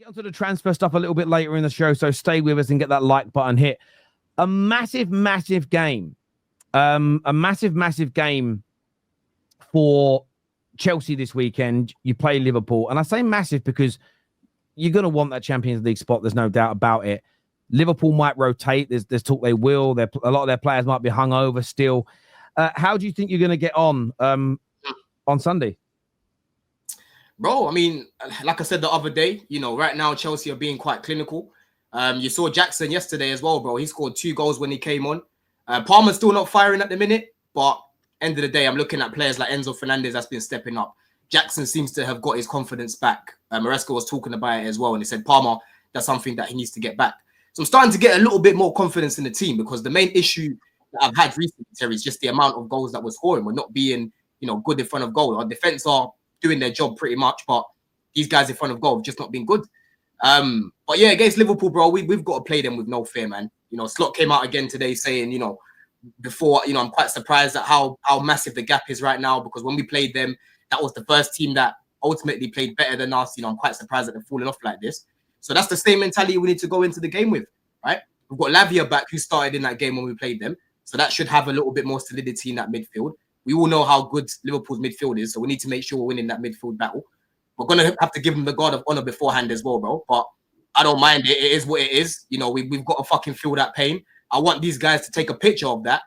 Get onto the transfer stuff a little bit later in the show, so stay with us and get that like button hit. A massive game. A massive game for Chelsea this weekend. You play Liverpool, and I say massive because you're going to want that Champions League spot. There's no doubt about it. Liverpool might rotate. There's talk they will. A lot of their players might be hungover still. How do you think you're going to get on Sunday? Bro, I mean, like I said the other day, right now Chelsea are being quite clinical. You saw Jackson yesterday as well, bro. He scored 2 goals when he came on. Palmer's still not firing at the minute, but end of the day, I'm looking at players like Enzo Fernandez that's been stepping up. Jackson seems to have got his confidence back. Maresca was talking about it as well, and he said Palmer, that's something that he needs to get back. So I'm starting to get a little bit more confidence in the team because the main issue that I've had recently, Terry, is just the amount of goals that we're scoring. We're not being, good in front of goal. Our defense are doing their job pretty much, but these guys in front of goal have just not been good. But yeah, against Liverpool, bro, we've got to play them with no fear, man. Slot came out again today saying, before, I'm quite surprised at how massive the gap is right now, because when we played them, that was the first team that ultimately played better than us. I'm quite surprised that they're falling off like this. So that's the same mentality we need to go into the game with, right? We've got Lavia back, who started in that game when we played them. So that should have a little bit more solidity in that midfield. We all know how good Liverpool's midfield is, so we need to make sure we're winning that midfield battle. We're going to have to give them the guard of honor beforehand as well, bro. But I don't mind it. It is what it is. We've got to fucking feel that pain. I want these guys to take a picture of that,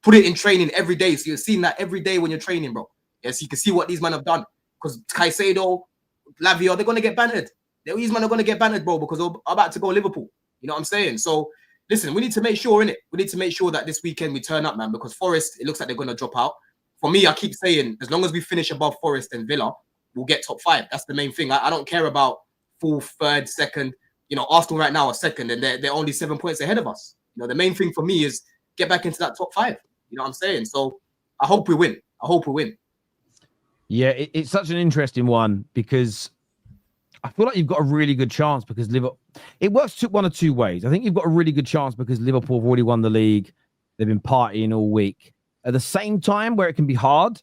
put it in training every day. So you're seeing that every day when you're training, bro. Yes, you can see what these men have done. Because Caicedo, Lavia, they're going to get bantered. These men are going to get bantered, bro, because they're about to go Liverpool. You know what I'm saying? So, listen, we need to make sure, innit? We need to make sure that this weekend we turn up, man, because Forest, it looks like they're going to drop out. For me, I keep saying, as long as we finish above Forest and Villa, we'll get top 5. That's the main thing. I don't care about 4th, 3rd, 2nd. Arsenal right now are 2nd, and they're only 7 points ahead of us. The main thing for me is get back into that top 5. You know what I'm saying? So I hope we win. Yeah, it's such an interesting one because I feel like you've got a really good chance because Liverpool. It works one of two ways. I think you've got a really good chance because Liverpool have already won the league. They've been partying all week. At the same time, where it can be hard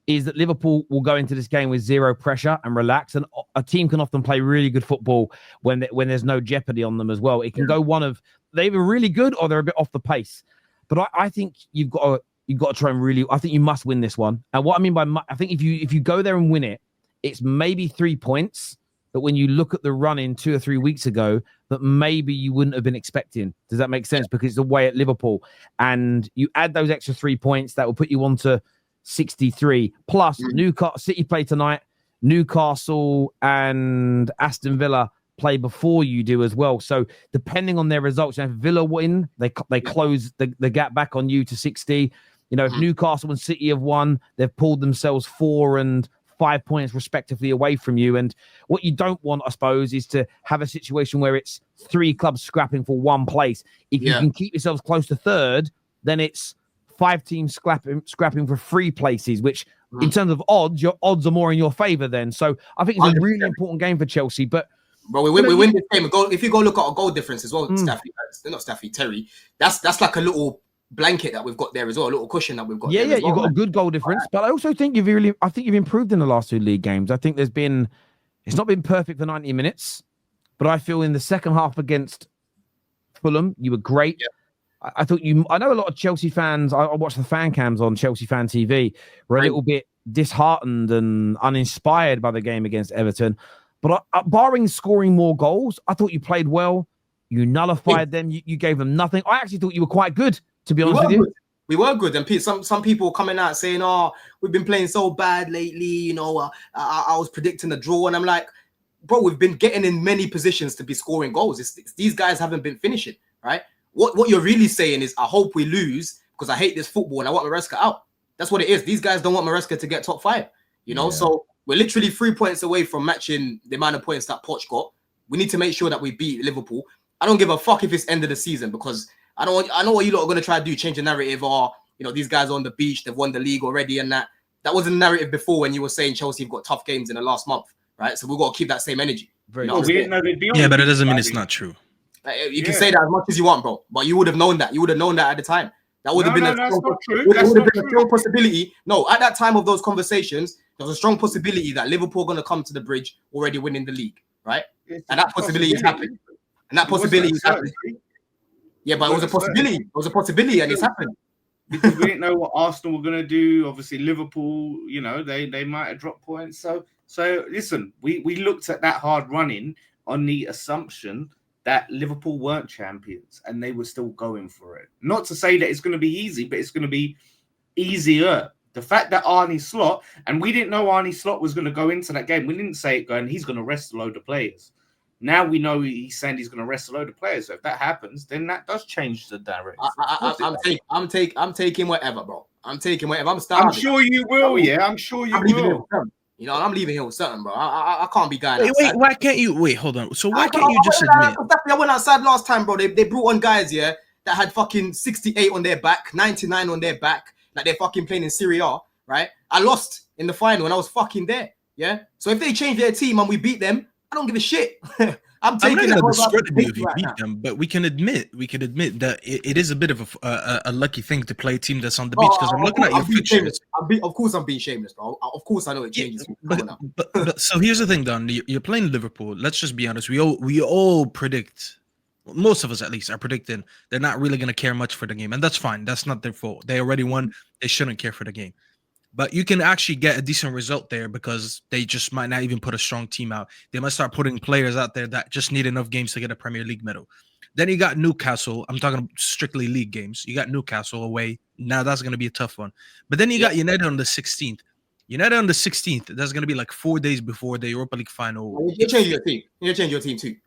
is that Liverpool will go into this game with zero pressure and relax. And a team can often play really good football when there's no jeopardy on them as well. It can go one of they're either really good or they're a bit off the pace. But I think you've got to try and really. I think you must win this one. And what I mean by I think if you go there and win it, it's maybe 3 points. But when you look at the run-in 2 or 3 weeks ago, that maybe you wouldn't have been expecting. Does that make sense? Because it's away at Liverpool. And you add those extra 3 points, that will put you on to 63. Plus, Newcastle City play tonight. Newcastle and Aston Villa play before you do as well. So depending on their results, if Villa win, they close the gap back on you to 60. If Newcastle and City have won, they've pulled themselves 4 and 5 points respectively away from you. And what you don't want, I suppose, is to have a situation where it's 3 clubs scrapping for 1 place. If you can keep yourselves close to 3rd, then it's 5 teams scrapping for 3 places, which in terms of odds, your odds are more in your favor then. So I think it's a really important game for Chelsea. But we win this game. If you go look at our goal difference as well, Terry, that's like a little blanket that we've got there as well, a little cushion that we've got. You've got a good goal difference, but I also think you've improved in the last 2 league games. I think it's not been perfect for 90 minutes, but I feel in the second half against Fulham, you were great. Yeah. I know a lot of Chelsea fans, I watched the fan cams on Chelsea Fan TV, were a little bit disheartened and uninspired by the game against Everton. But barring scoring more goals, I thought you played well. You nullified them. You gave them nothing. I actually thought you were quite good, to be honest with you. We were good. And some people coming out saying, we've been playing so bad lately. I was predicting a draw. And I'm like, bro, we've been getting in many positions to be scoring goals. It's these guys haven't been finishing, right? What you're really saying is, I hope we lose because I hate this football and I want Maresca out. That's what it is. These guys don't want Maresca to get top 5, So we're literally 3 points away from matching the amount of points that Poch got. We need to make sure that we beat Liverpool. I don't give a fuck if it's end of the season because I know what you lot are going to try to do, change the narrative or, these guys are on the beach, they've won the league already and that. That was the narrative before when you were saying Chelsea have got tough games in the last month, right? So we've got to keep that same energy. But it doesn't mean it's not true. You can say that as much as you want, bro, but you would have known that. You would have known that at the time. That would have been a strong possibility. No, at that time of those conversations, there was a strong possibility that Liverpool are going to come to the bridge already winning the league, right? And that possibility is happening. And that possibility is happening. Yeah, but it was a possibility. It was a possibility, and it's happened. Because we didn't know what Arsenal were going to do. Obviously, Liverpool, you know, they might have dropped points. So listen, we looked at that hard running on the assumption that Liverpool weren't champions and they were still going for it. Not to say that it's going to be easy, but it's going to be easier. The fact that Arne Slot, and we didn't know Arne Slot was going to go into that game. We didn't say it going, he's going to rest a load of players. Now we know he's saying he's going to rest a load of players. So if that happens, then that does change the direction. I'm taking whatever, bro. I'm taking whatever. I'm starting. I'm sure you will. Yeah, I'm sure you will. You know, I'm leaving here with something, bro. I can't be going. Wait, why can't you? Wait, hold on. So why can't you just admit? I went outside last time, bro. They brought on guys, yeah, that had fucking 68 on their back, 99 on their back, like they're fucking playing in Serie A, right? I lost in the final and I was fucking there, yeah. So if they change their team and we beat them, I don't give a shit. I'm not going to discredit you if you beat them, but we can admit that it is a bit of a lucky thing to play a team that's on the beach. Because I'm looking at your fixtures. Of course, I'm being shameless, bro. Of course, I know it changes. But so here's the thing, Don. You're playing Liverpool. Let's just be honest. We all predict. Most of us, at least, are predicting they're not really going to care much for the game, and that's fine. That's not their fault. They already won. They shouldn't care for the game. But you can actually get a decent result there because they just might not even put a strong team out. They might start putting players out there that just need enough games to get a Premier League medal. Then you got Newcastle. I'm talking strictly league games. You got Newcastle away. Now that's going to be a tough one. But then you got United on the 16th. United on the 16th. That's going to be like 4 days before the Europa League final. You change your team. You change your team too.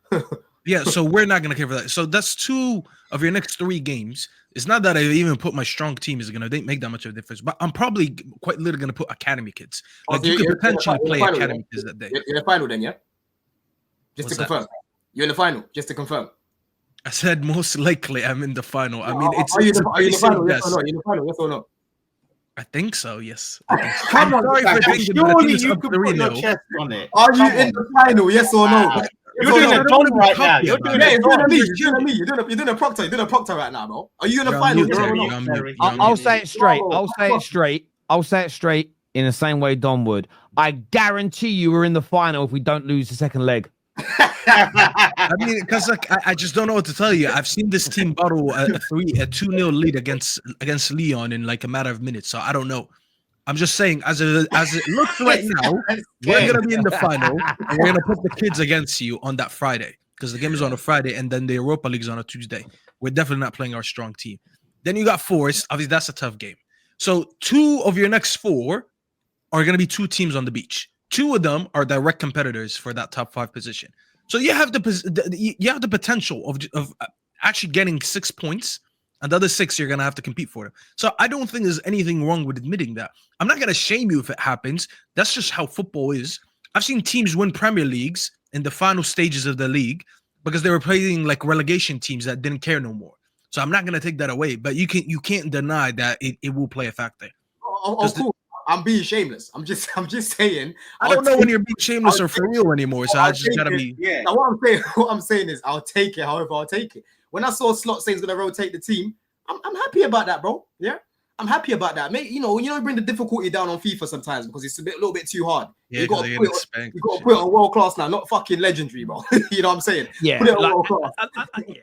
Yeah, so we're not going to care for that. So that's 2 of your next 3 games. It's not that I even put my strong team is going to make that much of a difference, but I'm probably quite literally going to put academy kids. Like you could potentially play academy kids that day. You're in the final then, yeah? Just to confirm. You're in the final, just to confirm. I said most likely I'm in the final. I mean, are you in the final? Yes or no? You're in the final, yes or no? I think so, yes. Come on, surely you could put your chest on it. Are you in the final, yes or no? You're doing a Don right now. You're doing a proctor. You're doing a proctor right now, bro. Are you in the final? I'll say it straight. I'll say it straight in the same way Don would. I guarantee you we're in the final if we don't lose the second leg. I mean, because like I just don't know what to tell you. I've seen this team bottle a 2-0 lead against Lyon in like a matter of minutes. So I don't know. I'm just saying, as it looks right now, we're gonna be in the final, and we're gonna put the kids against you on that Friday because the game is on a Friday, and then the Europa League is on a Tuesday. We're definitely not playing our strong team. Then you got Forest. Obviously, that's a tough game. So 2 of your next 4 are gonna be 2 teams on the beach. 2 of them are direct competitors for that top 5 position. So you have the potential of actually getting 6 points. And the other 6 you're going to have to compete for them. So I don't think there's anything wrong with admitting that. I'm not going to shame you if it happens. That's just how football is. I've seen teams win Premier Leagues in the final stages of the league because they were playing like relegation teams that didn't care no more. So I'm not going to take that away. But you can't deny that it will play a factor. Of course. I'm being shameless. I'm just saying. I don't know when you're being shameless or for real anymore. So I just gotta be. Yeah. Now what I'm saying is I'll take it. However, I'll take it. When I saw Slot say he's gonna rotate the team, I'm happy about that, bro. Yeah, I'm happy about that. Mate, you know, bring the difficulty down on FIFA sometimes because it's a little bit too hard. Yeah, you got to put it on world class now, not fucking legendary, bro. You know what I'm saying? Yeah, put it on world class. Yeah.